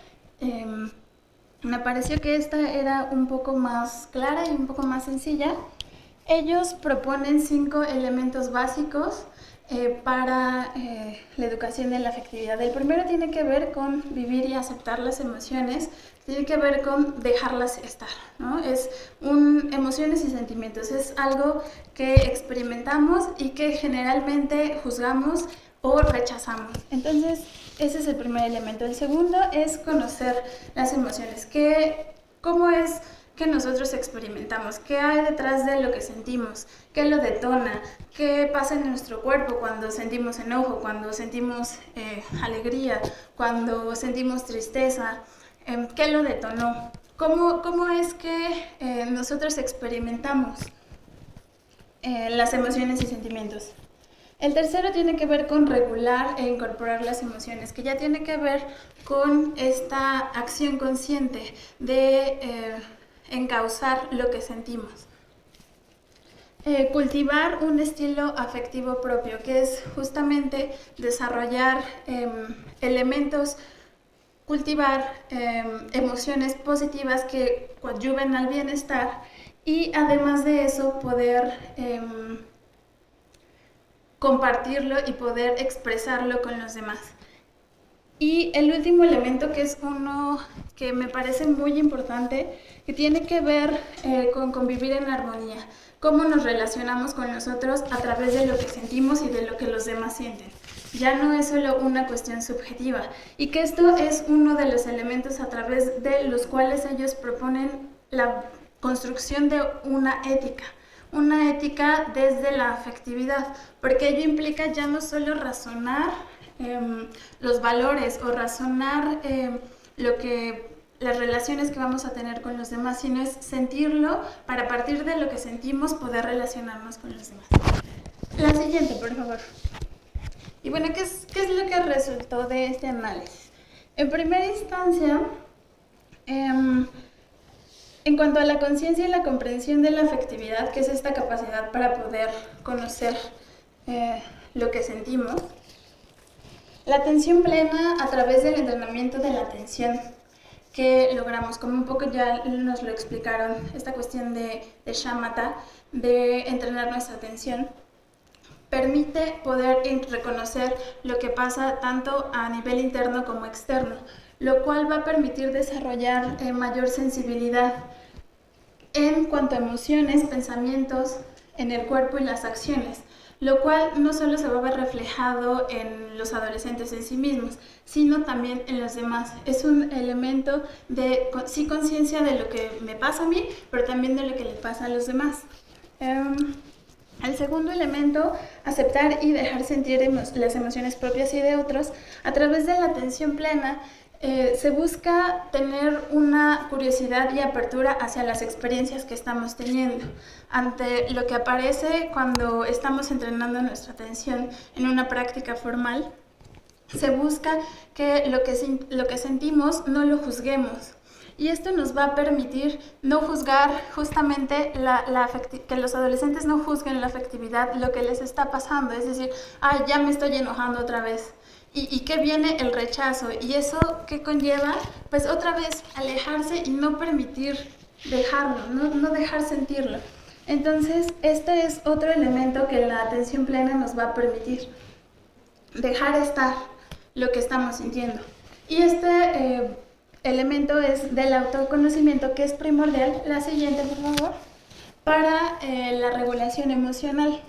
S3: me pareció que esta era un poco más clara y un poco más sencilla. Ellos proponen 5 elementos básicos para la educación de la afectividad. El primero tiene que ver con vivir y aceptar las emociones, tiene que ver con dejarlas estar, ¿no? Es emociones y sentimientos, es algo que experimentamos y que generalmente juzgamos o rechazamos. Entonces, ese es el primer elemento. El segundo es conocer las emociones. ¿Cómo es que nosotros experimentamos? ¿Qué hay detrás de lo que sentimos? ¿Qué lo detona? ¿Qué pasa en nuestro cuerpo cuando sentimos enojo, cuando sentimos alegría, cuando sentimos tristeza? ¿Qué lo detonó? ¿Cómo es que nosotros experimentamos las emociones y sentimientos? El tercero tiene que ver con regular e incorporar las emociones, que ya tiene que ver con esta acción consciente de encauzar lo que sentimos. Cultivar un estilo afectivo propio, que es justamente desarrollar elementos, cultivar emociones positivas que coadyuven al bienestar y además de eso poder compartirlo y poder expresarlo con los demás. Y el último elemento, que es uno que me parece muy importante, que tiene que ver con convivir en armonía, cómo nos relacionamos con nosotros a través de lo que sentimos y de lo que los demás sienten. Ya no es solo una cuestión subjetiva, y que esto es uno de los elementos a través de los cuales ellos proponen la construcción de una ética desde la afectividad, porque ello implica ya no solo razonar los valores o razonar las relaciones que vamos a tener con los demás, sino es sentirlo para a partir de lo que sentimos poder relacionarnos con los demás. La siguiente, por favor. Y bueno, ¿qué es lo que resultó de este análisis? En primera instancia, en cuanto a la conciencia y la comprensión de la afectividad, que es esta capacidad para poder conocer lo que sentimos, la atención plena a través del entrenamiento de la atención que logramos, como un poco ya nos lo explicaron, esta cuestión de shamatha, de entrenar nuestra atención, permite poder reconocer lo que pasa tanto a nivel interno como externo, lo cual va a permitir desarrollar mayor sensibilidad en cuanto a emociones, pensamientos en el cuerpo y las acciones, lo cual no solo se va a ver reflejado en los adolescentes en sí mismos, sino también en los demás. Es un elemento de sí conciencia de lo que me pasa a mí, pero también de lo que le pasa a los demás. El segundo elemento, aceptar y dejar sentir las emociones propias y de otros. A través de la atención plena se busca tener una curiosidad y apertura hacia las experiencias que estamos teniendo, ante lo que aparece cuando estamos entrenando nuestra atención en una práctica formal. Se busca que lo que sentimos no lo juzguemos. Y esto nos va a permitir no juzgar justamente que los adolescentes no juzguen la afectividad, lo que les está pasando. Es decir, ya me estoy enojando otra vez. ¿Y qué viene? El rechazo. ¿Y eso qué conlleva? Pues otra vez alejarse y no permitir dejarlo, no dejar sentirlo. Entonces, este es otro elemento que la atención plena nos va a permitir. Dejar estar lo que estamos sintiendo. Y este elemento es del autoconocimiento, que es primordial. La siguiente, por favor, para la regulación emocional.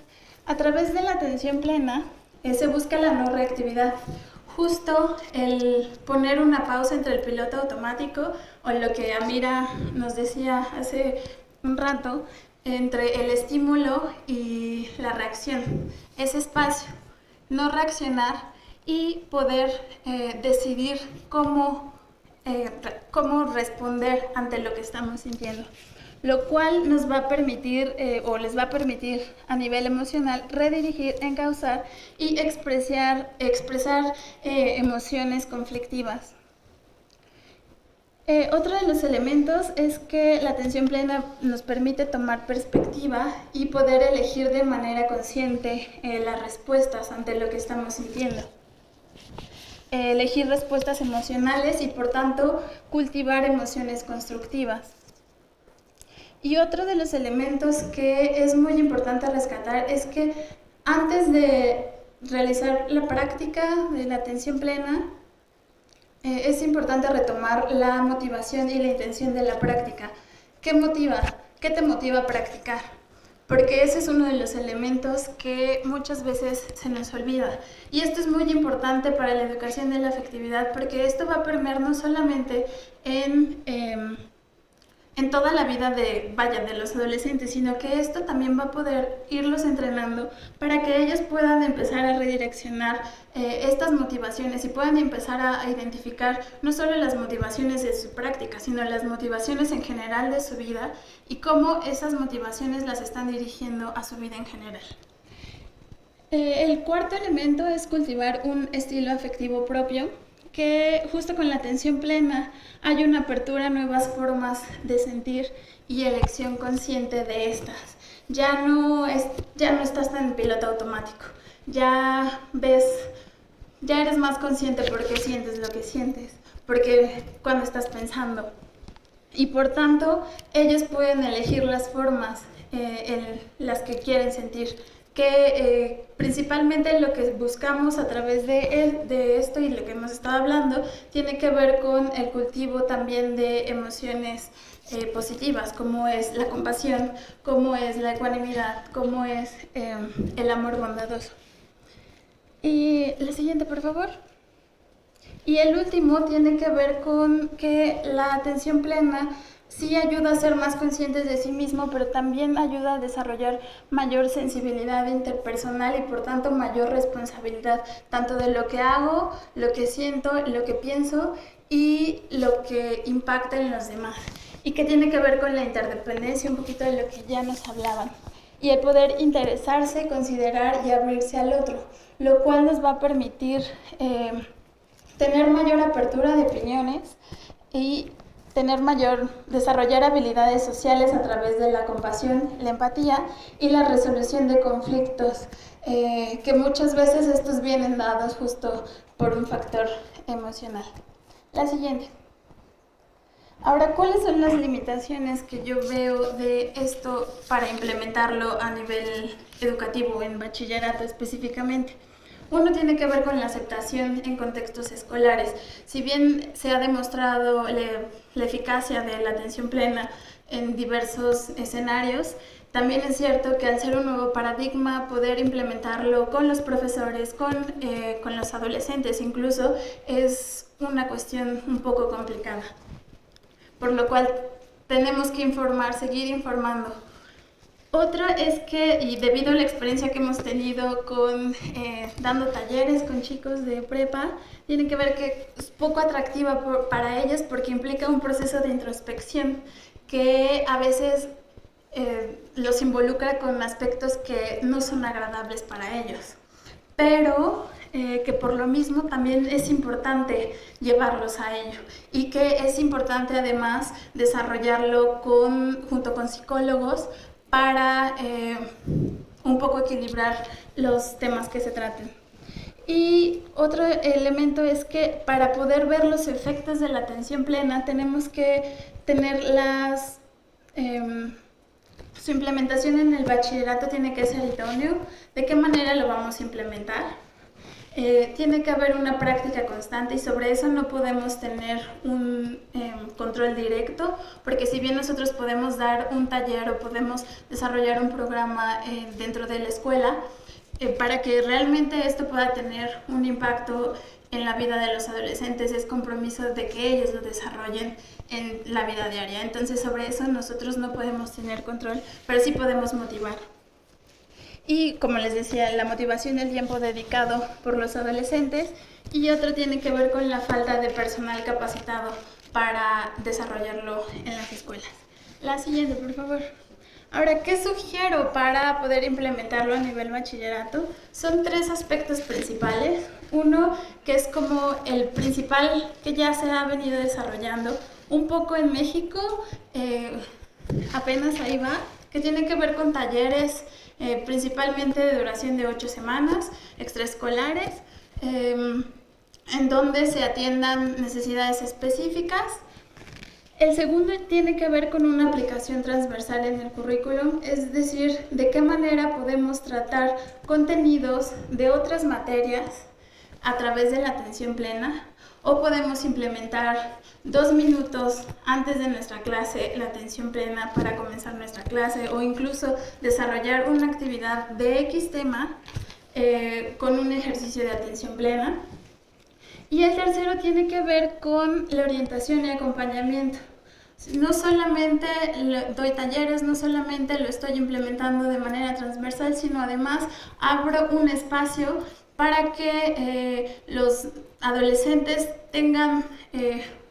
S3: A través de la atención plena se busca la no reactividad, justo el poner una pausa entre el piloto automático o lo que Amira nos decía hace un rato, entre el estímulo y la reacción, ese espacio, no reaccionar y poder decidir cómo responder ante lo que estamos sintiendo, lo cual nos va a permitir les va a permitir a nivel emocional redirigir, encauzar y expresar emociones conflictivas. Otro de los elementos es que la atención plena nos permite tomar perspectiva y poder elegir de manera consciente las respuestas ante lo que estamos sintiendo. Elegir respuestas emocionales y, por tanto, cultivar emociones constructivas. Y otro de los elementos que es muy importante rescatar es que antes de realizar la práctica de la atención plena, es importante retomar la motivación y la intención de la práctica. ¿Qué motiva? ¿Qué te motiva a practicar? Porque ese es uno de los elementos que muchas veces se nos olvida. Y esto es muy importante para la educación de la afectividad, porque esto va a permear no solamente en toda la vida de los adolescentes, sino que esto también va a poder irlos entrenando para que ellos puedan empezar a redireccionar estas motivaciones y puedan empezar a identificar no solo las motivaciones de su práctica, sino las motivaciones en general de su vida y cómo esas motivaciones las están dirigiendo a su vida en general. El cuarto elemento es cultivar un estilo afectivo propio, que justo con la atención plena hay una apertura a nuevas formas de sentir y elección consciente de estas. Ya no estás tan en piloto automático, ya eres más consciente porque sientes lo que sientes, porque cuando estás pensando. y por tanto ellos pueden elegir las formas en las que quieren sentir, que principalmente lo que buscamos a través de esto y lo que hemos estado hablando tiene que ver con el cultivo también de emociones positivas, como es la compasión, como es la ecuanimidad, como es el amor bondadoso. Y la siguiente, por favor. Y el último tiene que ver con que la atención plena sí ayuda a ser más conscientes de sí mismo, pero también ayuda a desarrollar mayor sensibilidad interpersonal y por tanto mayor responsabilidad, tanto de lo que hago, lo que siento, lo que pienso y lo que impacta en los demás. Y que tiene que ver con la interdependencia, un poquito de lo que ya nos hablaban. Y el poder interesarse, considerar y abrirse al otro, lo cual nos va a permitir tener mayor apertura de opiniones y desarrollar habilidades sociales a través de la compasión, la empatía y la resolución de conflictos, que muchas veces estos vienen dados justo por un factor emocional. La siguiente. Ahora, ¿cuáles son las limitaciones que yo veo de esto para implementarlo a nivel educativo, en bachillerato específicamente? Uno tiene que ver con la aceptación en contextos escolares. Si bien se ha demostrado la eficacia de la atención plena en diversos escenarios, también es cierto que al ser un nuevo paradigma, poder implementarlo con los profesores, con los adolescentes incluso, es una cuestión un poco complicada. Por lo cual tenemos que seguir informando. Otra es que, y debido a la experiencia que hemos tenido dando talleres con chicos de prepa, tiene que ver que es poco atractiva para ellos porque implica un proceso de introspección que a veces los involucra con aspectos que no son agradables para ellos. Pero que por lo mismo también es importante llevarlos a ello y que es importante además desarrollarlo junto con psicólogos para un poco equilibrar los temas que se traten. Y otro elemento es que para poder ver los efectos de la atención plena tenemos que tener su implementación en el bachillerato tiene que ser idóneo. ¿De qué manera lo vamos a implementar? Tiene que haber una práctica constante y sobre eso no podemos tener un control directo, porque si bien nosotros podemos dar un taller o podemos desarrollar un programa dentro de la escuela, para que realmente esto pueda tener un impacto en la vida de los adolescentes es compromiso de que ellos lo desarrollen en la vida diaria. Entonces sobre eso nosotros no podemos tener control, pero sí podemos motivar. Y como les decía, la motivación del tiempo dedicado por los adolescentes, y otro tiene que ver con la falta de personal capacitado para desarrollarlo en las escuelas. La siguiente, por favor. Ahora, ¿qué sugiero para poder implementarlo a nivel bachillerato? Son 3 aspectos principales. Uno, que es como el principal que ya se ha venido desarrollando un poco en México, apenas ahí va, que tiene que ver con talleres principalmente de duración de 8 semanas, extraescolares, en donde se atiendan necesidades específicas. El segundo tiene que ver con una aplicación transversal en el currículum, es decir, de qué manera podemos tratar contenidos de otras materias a través de la atención plena, o podemos implementar 2 minutos antes de nuestra clase la atención plena para comenzar nuestra clase, o incluso desarrollar una actividad de X tema con un ejercicio de atención plena. Y el tercero tiene que ver con la orientación y acompañamiento. No solamente doy talleres, no solamente lo estoy implementando de manera transversal, sino además abro un espacio para que los adolescentes tengan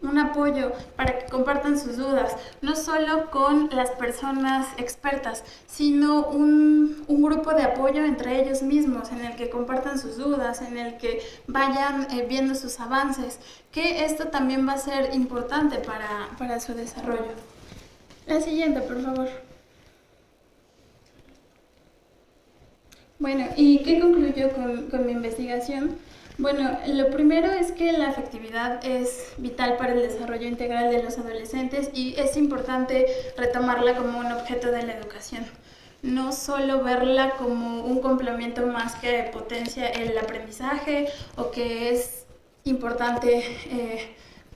S3: un apoyo, para que compartan sus dudas, no solo con las personas expertas, sino un grupo de apoyo entre ellos mismos, en el que compartan sus dudas, en el que vayan viendo sus avances, que esto también va a ser importante para su desarrollo. La siguiente, por favor. Bueno, ¿y qué concluyó con mi investigación? Bueno, lo primero es que la afectividad es vital para el desarrollo integral de los adolescentes y es importante retomarla como un objeto de la educación. No solo verla como un complemento más que potencia el aprendizaje o que es importante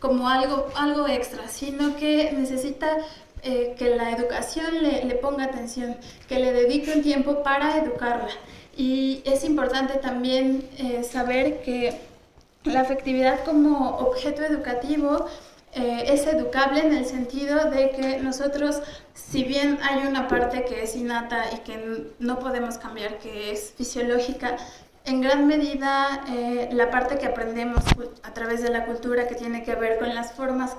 S3: como algo extra, sino que necesita que la educación le ponga atención, que le dedique un tiempo para educarla. Y es importante también saber que la afectividad como objeto educativo es educable en el sentido de que nosotros, si bien hay una parte que es innata y que no podemos cambiar, que es fisiológica, en gran medida la parte que aprendemos a través de la cultura, que tiene que ver con las formas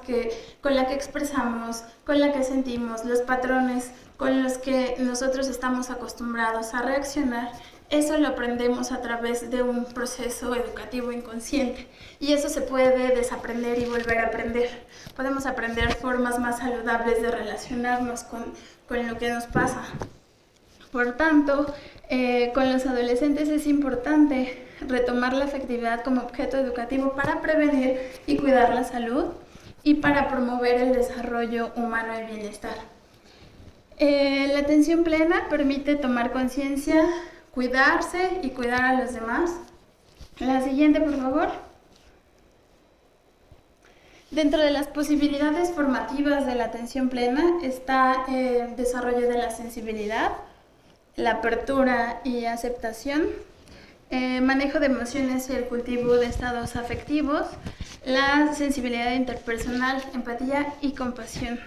S3: con la que expresamos, con la que sentimos, los patrones con los que nosotros estamos acostumbrados a reaccionar, eso lo aprendemos a través de un proceso educativo inconsciente y eso se puede desaprender y volver a aprender. Podemos aprender formas más saludables de relacionarnos con lo que nos pasa. Por tanto, con los adolescentes es importante retomar la afectividad como objeto educativo para prevenir y cuidar la salud y para promover el desarrollo humano y bienestar. La atención plena permite tomar conciencia, cuidarse y cuidar a los demás. La siguiente, por favor. Dentro de las posibilidades formativas de la atención plena está el desarrollo de la sensibilidad, la apertura y aceptación, manejo de emociones y el cultivo de estados afectivos, la sensibilidad interpersonal, empatía y compasión.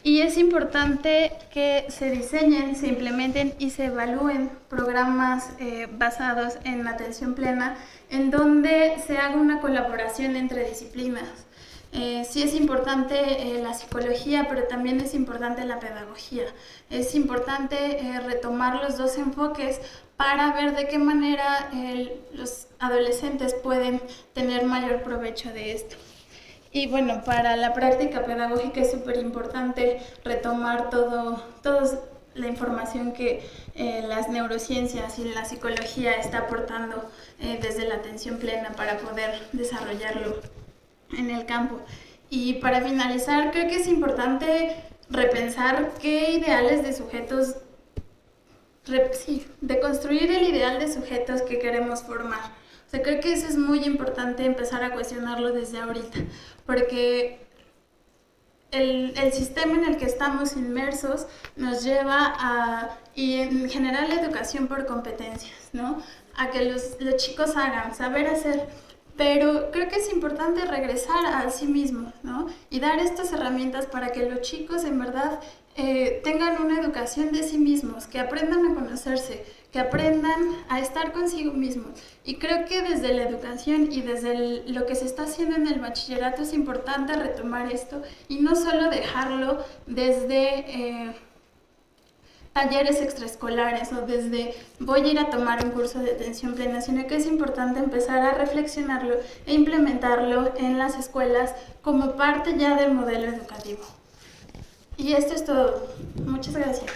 S3: Y es importante que se diseñen, se implementen y se evalúen programas basados en la atención plena, en donde se haga una colaboración entre disciplinas. Sí es importante la psicología, pero también es importante la pedagogía. Es importante retomar los dos enfoques para ver de qué manera los adolescentes pueden tener mayor provecho de esto. Y bueno, para la práctica pedagógica es súper importante retomar toda la información que las neurociencias y la psicología está aportando desde la atención plena para poder desarrollarlo en el campo. Y para finalizar, creo que es importante repensar qué ideales de sujetos, de construir el ideal de sujetos que queremos formar. O sea, creo que eso es muy importante empezar a cuestionarlo desde ahorita, porque el sistema en el que estamos inmersos nos lleva y en general la educación por competencias, ¿no? A que los chicos hagan, saber hacer. Pero creo que es importante regresar a sí mismo, ¿no? Y dar estas herramientas para que los chicos en verdad tengan una educación de sí mismos, que aprendan a conocerse, que aprendan a estar consigo mismos. Y creo que desde la educación y desde lo que se está haciendo en el bachillerato es importante retomar esto y no solo dejarlo desde talleres extraescolares o desde voy a ir a tomar un curso de atención plena, sino que es importante empezar a reflexionarlo e implementarlo en las escuelas como parte ya del modelo educativo. Y esto es todo. Muchas gracias.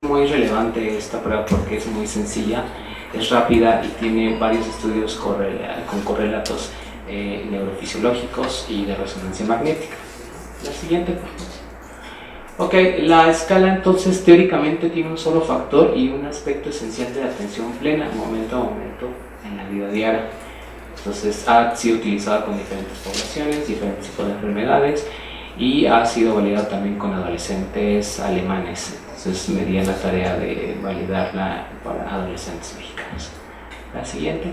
S1: Muy relevante esta prueba porque es muy sencilla, es rápida y tiene varios estudios con correlatos neurofisiológicos y de resonancia magnética. La siguiente, por favor. Ok, la escala entonces teóricamente tiene un solo factor y un aspecto esencial de la atención plena, momento a momento en la vida diaria. Entonces ha sido utilizada con diferentes poblaciones, diferentes tipos de enfermedades y ha sido validada también con adolescentes alemanes. Entonces me di la tarea de validarla para adolescentes mexicanos. La siguiente.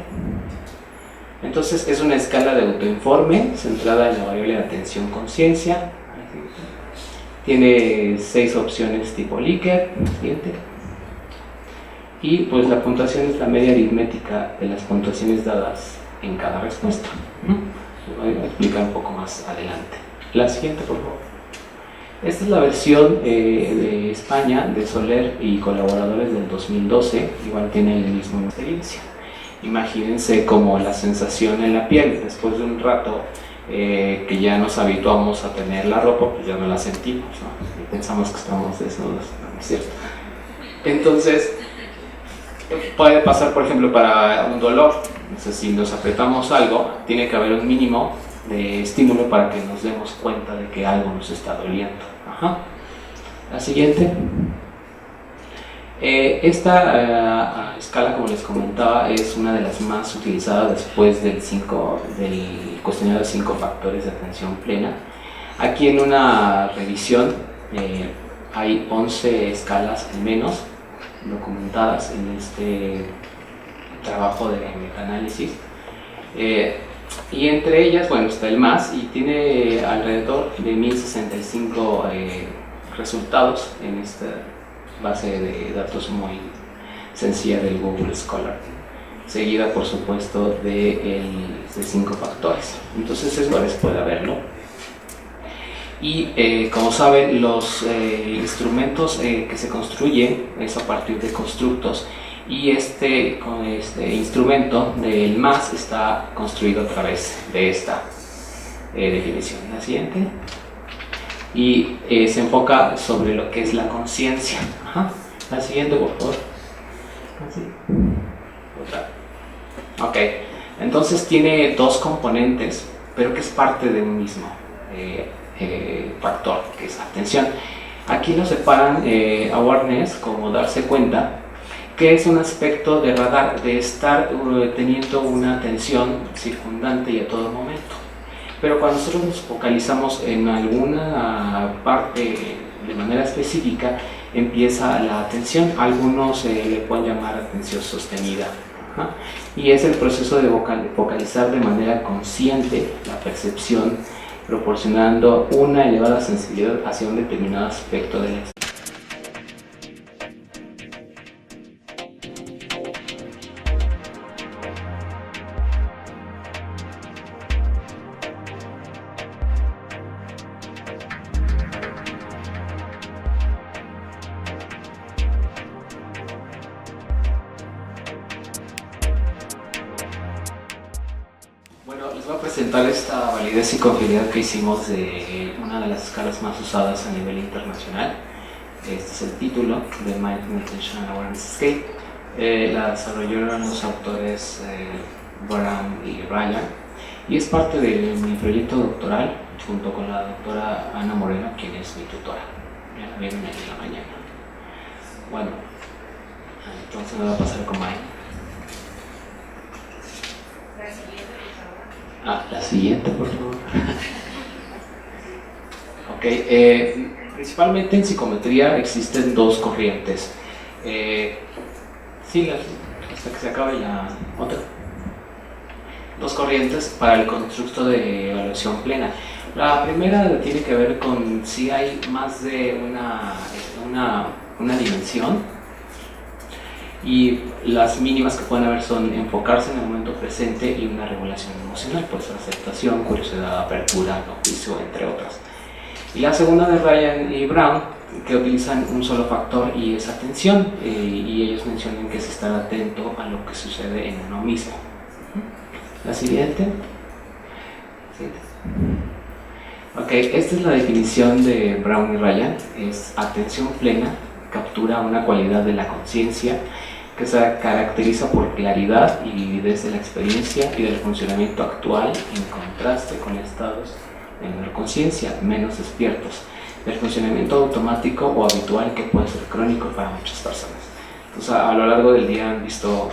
S1: Entonces es una escala de autoinforme centrada en la variable de atención-conciencia. Tiene 6 opciones tipo Likert. Siguiente. Y pues la puntuación es la media aritmética de las puntuaciones dadas en cada respuesta. explicar un poco más adelante. La siguiente, por favor. Esta es la versión de España de Soler y colaboradores del 2012, igual tienen la misma experiencia. Imagínense como la sensación en la piel, después de un rato que ya nos habituamos a tener la ropa, pues ya no la sentimos, ¿no? Y pensamos que estamos desnudos, ¿no es cierto? Entonces, puede pasar, por ejemplo, para un dolor. Entonces, si nos apretamos algo, tiene que haber un mínimo de estímulo para que nos demos cuenta de que algo nos está doliendo. Ajá. La siguiente. Esta escala, como les comentaba, es una de las más utilizadas después del cuestionario de 5 factores de atención plena. Aquí en una revisión hay 11 escalas al menos documentadas en este trabajo de metaanálisis. Y entre ellas, bueno, está el MAS y tiene alrededor de 1065 resultados en esta base de datos muy sencilla del Google Scholar, seguida por supuesto de 5 factores. Entonces eso les puede verlo. Y como saben, los instrumentos que se construyen es a partir de constructos, y este instrumento del MAS está construido a través de esta definición. La siguiente. Y se enfoca sobre lo que es la conciencia. La siguiente, por favor. Así. Otra. Ok, entonces tiene 2 componentes, pero que es parte de un mismo factor, que es atención. Aquí lo separan awareness como darse cuenta, que es un aspecto de radar, de estar teniendo una atención circundante y a todo momento. Pero cuando nosotros nos focalizamos en alguna parte de manera específica, empieza la atención. Algunos le pueden llamar atención sostenida. Y es el proceso de focalizar de manera consciente la percepción, proporcionando una elevada sensibilidad hacia un determinado aspecto de la experiencia. Bueno, les voy a presentar esta validez y confiabilidad que hicimos de una de las escalas más usadas a nivel internacional. Este es el título de Mindful Attention Awareness Scale. La desarrollaron los autores Brown y Ryan, y es parte de mi proyecto doctoral junto con la doctora Ana Moreno, quien es mi tutora. Ya la vieron en la mañana. Bueno, entonces me va a pasar con Mike. La siguiente, por favor. Ok, principalmente en psicometría existen 2 corrientes. Sí, hasta que se acabe la otra. 2 corrientes para el constructo de evaluación plena. La primera tiene que ver con si hay más de una dimensión, y las mínimas que pueden haber son enfocarse en el momento presente y una regulación emocional, pues aceptación, curiosidad, apertura, no juicio, entre otras. Y la segunda de Ryan y Brown, que utilizan un solo factor y es atención, y ellos mencionan que es estar atento a lo que sucede en uno mismo. La siguiente. Ok, esta es la definición de Brown y Ryan. Es atención plena, captura una cualidad de la conciencia que se caracteriza por claridad y vividez de la experiencia y del funcionamiento actual, en contraste con estados de menor conciencia, menos despiertos, del funcionamiento automático o habitual que puede ser crónico para muchas personas. Entonces, a lo largo del día han visto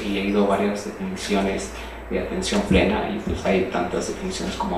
S1: y leído varias definiciones de atención plena, y pues hay tantas definiciones como